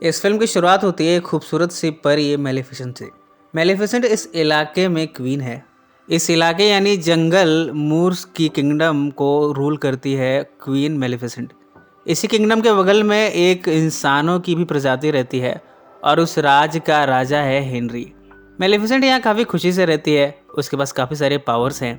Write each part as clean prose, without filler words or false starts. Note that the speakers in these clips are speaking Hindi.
इस फिल्म की शुरुआत होती है एक खूबसूरत सी परी मेलिफिसेंट से। मेलिफिसेंट इस इलाके में क्वीन है। इस इलाके यानी जंगल मूर्स की किंगडम को रूल करती है क्वीन मेलिफिसेंट। इसी किंगडम के बगल में एक इंसानों की भी प्रजाति रहती है और उस राज का राजा है हेनरी। मेलिफिसेंट यहाँ काफ़ी खुशी से रहती है। उसके पास काफ़ी सारे पावर्स हैं।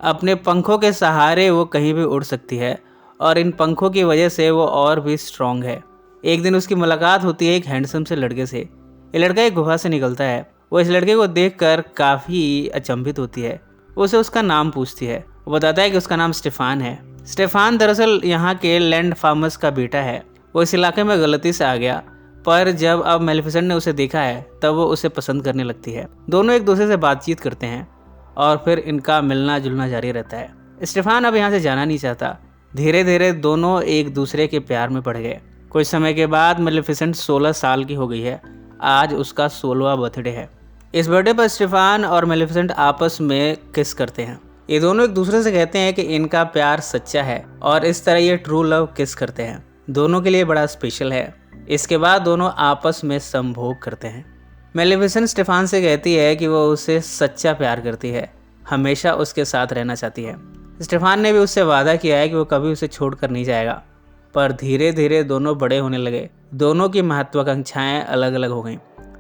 अपने पंखों के सहारे वो कहीं भी उड़ सकती है और इन पंखों की वजह से वो और भी स्ट्रांग है। एक दिन उसकी मुलाकात होती है एक हैंडसम से लड़के से। ये लड़का एक गुफा से निकलता है। वो इस लड़के को देखकर काफ़ी अचंभित होती है। वो उसे उसका नाम पूछती है। वो बताता है कि उसका नाम स्टेफान है। स्टेफान दरअसल यहाँ के लैंड फार्मर्स का बेटा है। वो इस इलाके में गलती से आ गया, पर जब अब मेलिफिसेंट ने उसे देखा है तब वो उसे पसंद करने लगती है। दोनों एक दूसरे से बातचीत करते हैं और फिर इनका मिलना जुलना जारी रहता है। स्टेफान अब यहाँ से जाना नहीं चाहता। धीरे धीरे दोनों एक दूसरे के प्यार में पड़ गए। कुछ समय के बाद मेलिफिसेंट 16 साल की हो गई है। आज उसका 16वां बर्थडे है। इस बर्थडे पर स्टेफान और मेलिफिसेंट आपस में किस करते हैं। ये दोनों एक दूसरे से कहते हैं कि इनका प्यार सच्चा है और इस तरह ये ट्रू लव किस करते हैं। दोनों के लिए बड़ा स्पेशल है। इसके बाद दोनों आपस में संभोग करते हैं। मेलिफिसेंट स्टेफान से कहती है कि वो उसे सच्चा प्यार करती है, हमेशा उसके साथ रहना चाहती है। स्टेफान ने भी उससे वादा किया है कि वो कभी उसे छोड़कर नहीं जाएगा। पर धीरे धीरे दोनों बड़े होने लगे। दोनों की महत्वाकांक्षाएं अलग अलग हो गईं।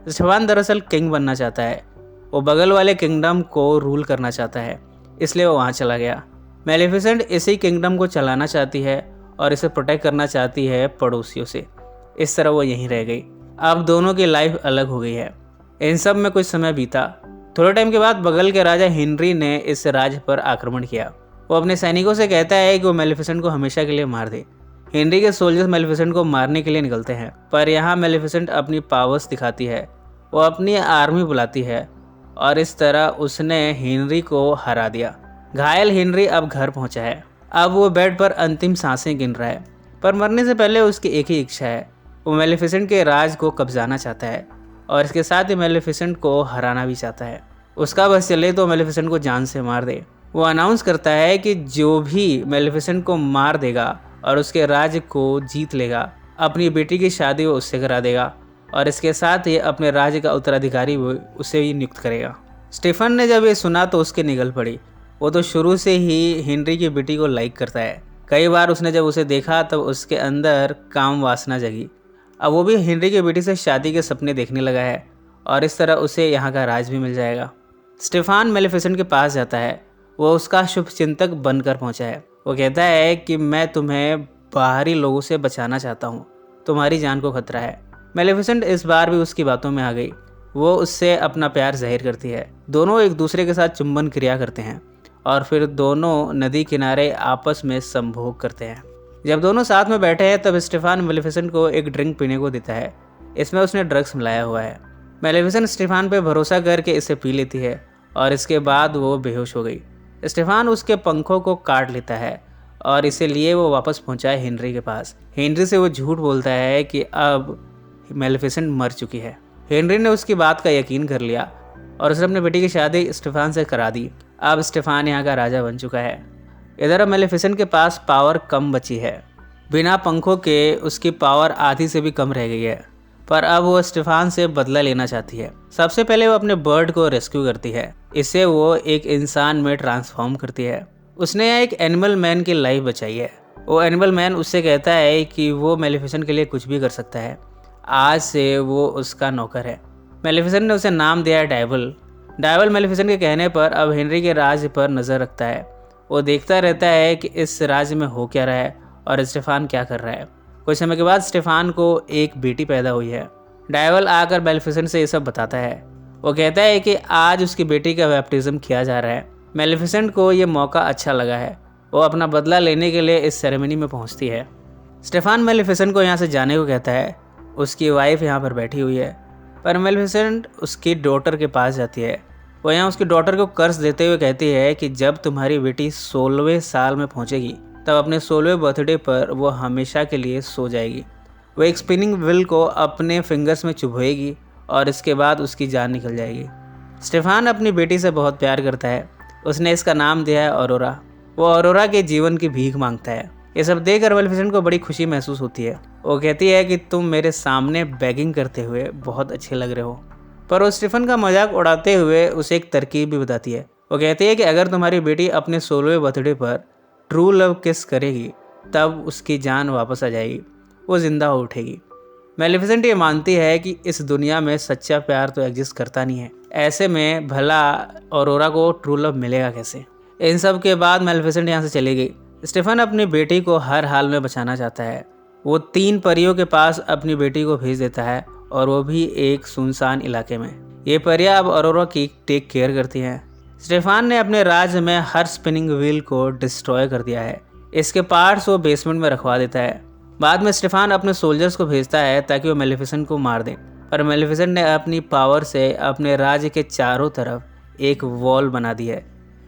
स्टेफान दरअसल किंग बनना चाहता है। वो बगल वाले किंगडम को रूल करना चाहता है, इसलिए वो वहाँ चला गया। मेलिफिसेंट इसी किंगडम को चलाना चाहती है और इसे प्रोटेक्ट करना चाहती है पड़ोसियों से। इस तरह वो यहीं रह गई। अब दोनों की लाइफ अलग हो गई है। इन सब में कुछ समय बीता। थोड़े टाइम के बाद बगल के राजा हेनरी ने इस राज्य पर आक्रमण किया। वो अपने सैनिकों से कहता है कि वो मेलिफिसेंट को हमेशा के लिए मार दे। हेनरी के सोल्जर्स मेलिफिसेंट को मारने के लिए निकलते हैं, पर यहाँ मेलिफिसेंट अपनी पावर्स दिखाती है। वो अपनी आर्मी बुलाती है और इस तरह उसने हेनरी को हरा दिया। घायल हेनरी अब घर पहुंचा है। अब वो बेड पर अंतिम सांसें गिन रहा है, पर मरने से पहले उसकी एक ही इच्छा है। वो मेलिफिसेंट के राज को कब्जाना चाहता है और इसके साथ ही मेलिफिसेंट को हराना भी चाहता है। उसका बस चले तो मेलिफिसेंट को जान से मार दे। वो अनाउंस करता है कि जो भी मेलिफिसेंट को मार देगा और उसके राज्य को जीत लेगा, अपनी बेटी की शादी वो उससे करा देगा और इसके साथ ही अपने राज्य का उत्तराधिकारी वो उसे ही नियुक्त करेगा। स्टीफन ने जब ये सुना तो उसके निगल पड़ी। वो तो शुरू से ही हेनरी की बेटी को लाइक करता है। कई बार उसने जब उसे देखा तब उसके अंदर काम वासना जगी। अब वो भी हेनरी की बेटी से शादी के सपने देखने लगा है और इस तरह उसे यहाँ का राज भी मिल जाएगा। स्टेफान मेलिफिसेंट के पास जाता है। वो उसका शुभचिंतक बनकर पहुंचा है। वो कहता है कि मैं तुम्हें बाहरी लोगों से बचाना चाहता हूँ, तुम्हारी जान को खतरा है। मेलिफिसेंट इस बार भी उसकी बातों में आ गई। वो उससे अपना प्यार जाहिर करती है। दोनों एक दूसरे के साथ चुंबन क्रिया करते हैं और फिर दोनों नदी किनारे आपस में संभोग करते हैं। जब दोनों साथ में बैठे हैं तब स्टेफान मेलिफिसेंट को एक ड्रिंक पीने को देता है। इसमें उसने ड्रग्स मिलाया हुआ है। मेलिफिसेंट स्टेफान पे भरोसा करके इसे पी लेती है और इसके बाद वो बेहोश हो गई। स्टेफान उसके पंखों को काट लेता है और इसे लिए वो वापस पहुंचा है हेनरी के पास। हेनरी से वो झूठ बोलता है कि अब मेलिफिसेंट मर चुकी है। हेनरी ने उसकी बात का यकीन कर लिया और उसने अपनी बेटी की शादी स्टेफान से करा दी। अब स्टेफान यहाँ का राजा बन चुका है। इधर अब मेलिफिसेंट के पास पावर कम बची है। बिना पंखों के उसकी पावर आधी से भी कम रह गई है, पर अब वो स्टेफान से बदला लेना चाहती है। सबसे पहले वो अपने बर्ड को रेस्क्यू करती है। इसे वो एक इंसान में ट्रांसफॉर्म करती है। उसने यहाँ एक एनिमल मैन की लाइफ बचाई है। वो एनिमल मैन उससे कहता है कि वो मेलिफिसेंट के लिए कुछ भी कर सकता है। आज से वो उसका नौकर है। मेलिफिसेंट ने उसे नाम दिया है डायवल। डायवल मेलिफिसेंट के कहने पर अब हेनरी के राज्य पर नज़र रखता है। वो देखता रहता है कि इस राज्य में हो क्या रहा है और स्टेफान क्या कर रहा है। कुछ समय के बाद स्टेफान को एक बेटी पैदा हुई है। डायवल आकर मेलिफिसेंट से ये सब बताता है। वो कहता है कि आज उसकी बेटी का बैप्टिज्म किया जा रहा है। मेलिफिसेंट को ये मौका अच्छा लगा है। वो अपना बदला लेने के लिए इस सेरेमनी में पहुंचती है। स्टेफान मेलिफिसेंट को यहाँ से जाने को कहता है। उसकी वाइफ यहाँ पर बैठी हुई है, पर मेलिफिसेंट उसकी डॉटर के पास जाती है। वो यहाँ उसकी डॉटर को कर्ज देते हुए कहती है कि जब तुम्हारी बेटी 16वें साल में पहुँचेगी तब अपने 16वें बर्थडे पर वो हमेशा के लिए सो जाएगी। वो एक स्पिनिंग व्हील को अपने फिंगर्स में चुभोएगी और इसके बाद उसकी जान निकल जाएगी। स्टेफान अपनी बेटी से बहुत प्यार करता है। उसने इसका नाम दिया है ऑरोरा। वो ऑरोरा के जीवन की भीख मांगता है। ये सब देखकर मेलिफिसेंट को बड़ी खुशी महसूस होती है। वो कहती है कि तुम मेरे सामने बेगिंग करते हुए बहुत अच्छे लग रहे हो। पर वो स्टीफन का मजाक उड़ाते हुए उसे एक तरकीब भी बताती है। वो कहती है कि अगर तुम्हारी बेटी अपने 16वें बर्थडे पर ट्रू लव किस करेगी तब उसकी जान वापस आ जाएगी, वो जिंदा हो उठेगी। मेलिफिसेंट ये मानती है कि इस दुनिया में सच्चा प्यार तो एग्जिस्ट करता नहीं है, ऐसे में भला ऑरोरा को ट्रू लव मिलेगा कैसे। इन सब के बाद मेलिफिसेंट यहाँ से चली गई। स्टीफन अपनी बेटी को हर हाल में बचाना चाहता है। वो 3 परियों के पास अपनी बेटी को भेज देता है और वो भी एक सुनसान इलाके में। ये परियां अब ऑरोरा की टेक केयर करती हैं। स्टीफन ने अपने राज्य में हर स्पिनिंग व्हील को डिस्ट्रॉय कर दिया है। इसके पार्ट्स वो बेसमेंट में रखवा देता है। बाद में स्टीफन अपने सोल्जर्स को भेजता है ताकि वो मेलिफिसेंट को मार दें, पर मेलिफिसेंट ने अपनी पावर से अपने राज्य के चारों तरफ एक वॉल बना दी है।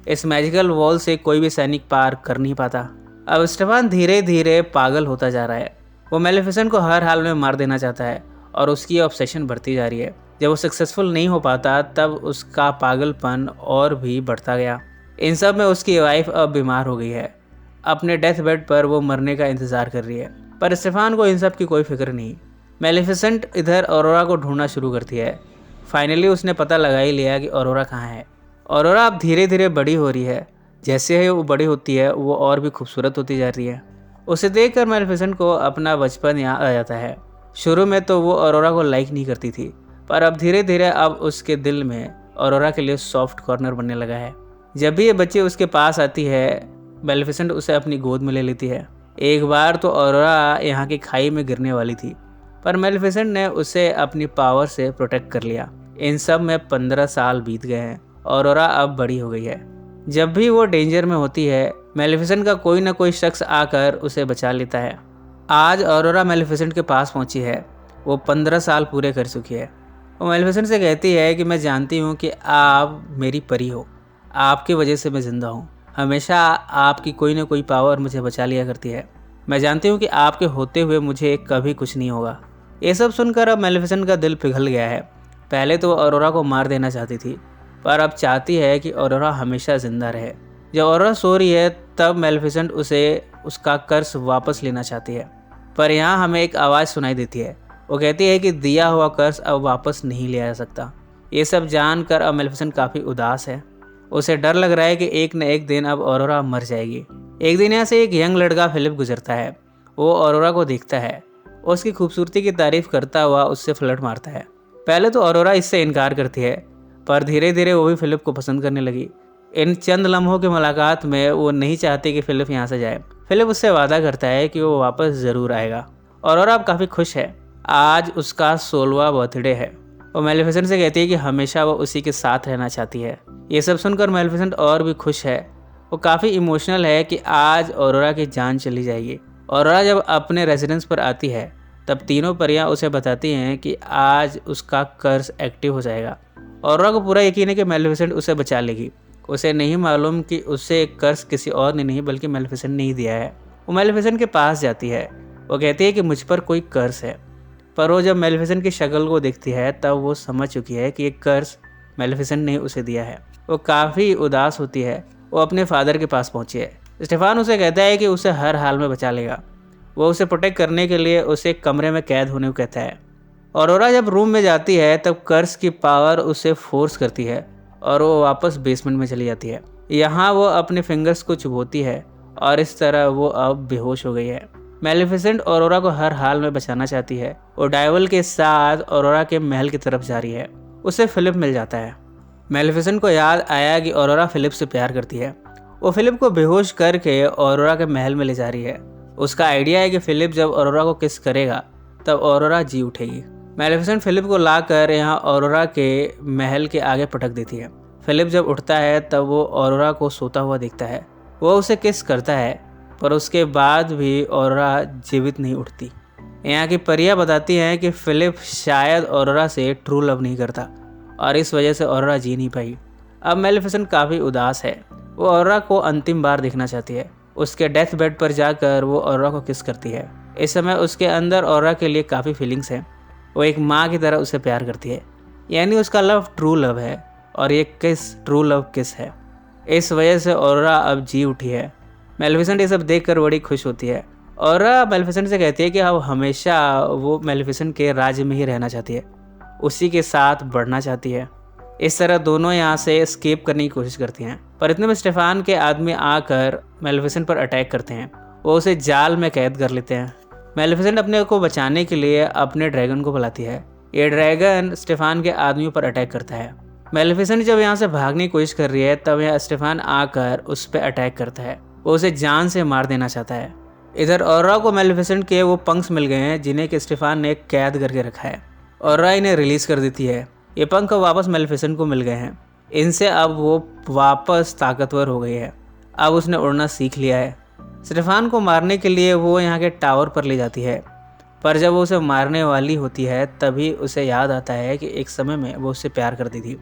इस मैजिकल वॉल से कोई भी सैनिक पार कर नहीं पाता। अब स्टीफन धीरे धीरे पागल होता जा रहा है। वो मेलिफिसेंट को हर हाल में मार देना चाहता है और उसकी ऑब्सेशन बढ़ती जा रही है। जब वो सक्सेसफुल नहीं हो पाता तब उसका पागलपन और भी बढ़ता गया। इन सब में उसकी वाइफ अब बीमार हो गई है। अपने डेथ बेड पर वो मरने का इंतज़ार कर रही है, पर स्टीफन को इन सब की कोई फिक्र नहीं। मेलिफिसेंट इधर ऑरोरा को ढूंढना शुरू करती है। फाइनली उसने पता लगा ही लिया कि ऑरोरा कहाँ है। ऑरोरा अब धीरे धीरे बड़ी हो रही है। जैसे ही वो बड़ी होती है वो और भी खूबसूरत होती जा रही है। उसे देखकर मेलिफिसेंट को अपना बचपन याद आ जाता है। शुरू में तो वो ऑरोरा को लाइक नहीं करती थी, पर अब धीरे धीरे अब उसके दिल में ऑरोरा के लिए सॉफ्ट कॉर्नर बनने लगा है। जब भी ये बच्ची उसके पास आती है, मेलिफिसेंट उसे अपनी गोद में ले लेती है। एक बार तो ऑरोरा यहाँ की खाई में गिरने वाली थी, पर मेलिफिसेंट ने उसे अपनी पावर से प्रोटेक्ट कर लिया। इन सब में 15 साल बीत गए हैं। ऑरोरा अब बड़ी हो गई है। जब भी वो डेंजर में होती है, मेलिफिसेंट का कोई ना कोई शख्स आकर उसे बचा लेता है। आज ऑरोरा मेलिफिसेंट के पास पहुंची है। वो 15 साल पूरे कर चुकी है। वो मेलिफिसेंट से कहती है कि मैं जानती हूँ कि आप मेरी परी हो, आपकी वजह से मैं ज़िंदा हूँ। हमेशा आपकी कोई ना कोई पावर मुझे बचा लिया करती है। मैं जानती हूँ कि आपके होते हुए मुझे कभी कुछ नहीं होगा। ये सब सुनकर अब मेलिफिसेंट का दिल पिघल गया है। पहले तो ऑरोरा को मार देना चाहती थी, पर अब चाहती है कि ऑरोरा हमेशा ज़िंदा रहे। जब ऑरोरा सो रही है तब मेलिफिसेंट उसे उसका कर्ज वापस लेना चाहती है, पर यहाँ हमें एक आवाज़ सुनाई देती है। वो कहती है कि दिया हुआ कर्ज अब वापस नहीं लिया जा सकता। ये सब जानकर अब मेलिफिसेंट काफ़ी उदास है। उसे डर लग रहा है कि एक न एक दिन अब ऑरोरा मर जाएगी। एक दिन यहाँ से एक यंग लड़का फिलिप गुजरता है। वो ऑरोरा को देखता है। उसकी खूबसूरती की तारीफ करता हुआ उससे फ्लर्ट मारता है। पहले तो ऑरोरा इससे इनकार करती है, पर धीरे धीरे वो भी फिलिप को पसंद करने लगी। इन चंद लम्हों की मुलाकात में वो नहीं चाहती कि फिलिप यहाँ से जाए। फिलिप उससे वादा करता है कि वो वापस ज़रूर आएगा। ऑरोरा अब काफ़ी खुश है। आज उसका 16वां बर्थडे है। वो मेलिफिसेंट से कहती है कि हमेशा वो उसी के साथ रहना चाहती है। ये सब सुनकर मेलिफिसेंट और भी खुश है। वो काफ़ी इमोशनल है कि आज ऑरोरा की जान चली जाएगी। ऑरोरा जब अपने रेजिडेंस पर आती है तब तीनों परियां उसे बताती हैं कि आज उसका कर्ज एक्टिव हो जाएगा। ऑरोरा को पूरा यकीन है कि मेलिफिसेंट उसे बचा लेगी। उसे नहीं मालूम कि उसे कर्ज किसी और ने नहीं बल्कि मेलिफिसेंट ने ही दिया है। वो मेलिफिसेंट के पास जाती है। वो कहती है कि मुझ पर कोई कर्ज है, पर वो जब मेलिफिसेंट की शक्ल को देखती है तब वो समझ चुकी है कि ये कर्ज मेलिफिसेंट ने उसे दिया है। वो काफ़ी उदास होती है। वो अपने फादर के पास पहुंची है। स्टीफन उसे कहता है कि उसे हर हाल में बचा लेगा। वो उसे प्रोटेक्ट करने के लिए उसे एक कमरे में कैद होने को कहता है। ऑरोरा जब रूम में जाती है तब कर्ज की पावर उसे फोर्स करती है और वो वापस बेसमेंट में चली जाती है। यहाँ वो अपने फिंगर्स को चुभोती है और इस तरह वो अब बेहोश हो गई है। मेलिफिसेंट ऑरोरा को हर हाल में बचाना चाहती है। वो डाइवल के साथ ऑरोरा के महल की तरफ जा रही है। उसे फिलिप मिल जाता है। मेलिफिसेंट को याद आया कि ऑरोरा फिलिप से प्यार करती है। वो फिलिप को बेहोश करके ऑरोरा के महल में ले जा रही है। उसका आइडिया है कि फिलिप जब ऑरोरा को किस करेगा तब ऑरोरा जी उठेगी। मेलिफिसेंट फिलिप को लाकर यहाँ ऑरोरा के महल के आगे पटक देती है। फिलिप जब उठता है तब वो ऑरोरा को सोता हुआ देखता है। वो उसे किस करता है, पर उसके बाद भी ऑरोरा जीवित नहीं उठती। यहाँ की परियां बताती हैं कि फिलिप शायद ऑरोरा से ट्रू लव नहीं करता और इस वजह से ऑरोरा जी नहीं पाई। अब मेलिफिसेंट काफ़ी उदास है। वो ऑरोरा को अंतिम बार देखना चाहती है। उसके डेथ बेड पर जाकर वो ऑरोरा को किस करती है। इस समय उसके अंदर ऑरोरा के लिए काफ़ी फीलिंग्स हैं। वो एक माँ की तरह उसे प्यार करती है, यानी उसका लव ट्रू लव है और ये किस ट्रू लव किस है। इस वजह से ऑरोरा अब जी उठी है। मेलिफिसेंट ये सब देखकर बड़ी खुश होती है और मेलिफिसेंट से कहती है कि अब हमेशा वो मेलिफिसेंट के राज्य में ही रहना चाहती है, उसी के साथ बढ़ना चाहती है। इस तरह दोनों यहाँ से एस्केप करने की कोशिश करती हैं, पर इतने में स्टेफान के आदमी आकर मेलिफिसेंट पर अटैक करते हैं। वो उसे जाल में कैद कर लेते हैं। मेलिफिसेंट अपने को बचाने के लिए अपने ड्रैगन को बुलाती है। ये ड्रैगन स्टेफान के आदमियों पर अटैक करता है। मेलिफिसेंट जब यहाँ से भागने की कोशिश कर रही है तब यहाँ स्टेफान आकर उस पर अटैक करता है। वो उसे जान से मार देना चाहता है। इधर ऑरा को मेलिफिसेंट के वो पंख मिल गए हैं जिन्हें कि स्टेफान ने कैद करके रखा है। ऑरा इन्हें रिलीज कर देती है। ये पंख वापस मेलिफिसेंट को मिल गए हैं। इनसे अब वो वापस ताकतवर हो गई है। अब उसने उड़ना सीख लिया है। स्टेफान को मारने के लिए वो यहाँ के टावर पर ले जाती है, पर जब वो उसे मारने वाली होती है तभी उसे याद आता है कि एक समय में वो उससे प्यार करती थी,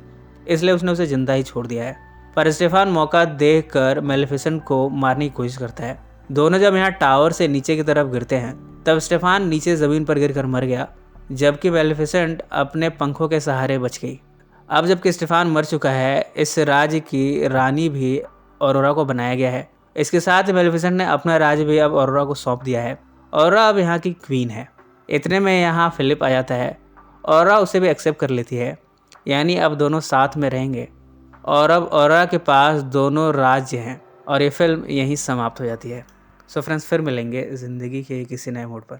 इसलिए उसने उसे जिंदा ही छोड़ दिया है। पर स्टेफान मौका देखकर मेलिफिसेंट को मारने की कोशिश करता है। दोनों जब यहाँ टावर से नीचे की तरफ गिरते हैं तब स्टेफान नीचे ज़मीन पर गिरकर मर गया, जबकि मेलिफिसेंट अपने पंखों के सहारे बच गई। अब जबकि स्टेफान मर चुका है, इस राज्य की रानी भी ऑरोरा को बनाया गया है। इसके साथ ही मेलिफिसेंट ने अपना राज्य भी अब ऑरोरा को सौंप दिया है। ऑरोरा अब यहाँ की क्वीन है। इतने में यहाँ फिलिप आ जाता है। ऑरोरा उसे भी एक्सेप्ट कर लेती है, यानी अब दोनों साथ में रहेंगे और अब ऑरोरा के पास दोनों राज्य हैं। और ये फिल्म यहीं समाप्त हो जाती है। सो फ्रेंड्स, फिर मिलेंगे ज़िंदगी के किसी नए मोड़ पर।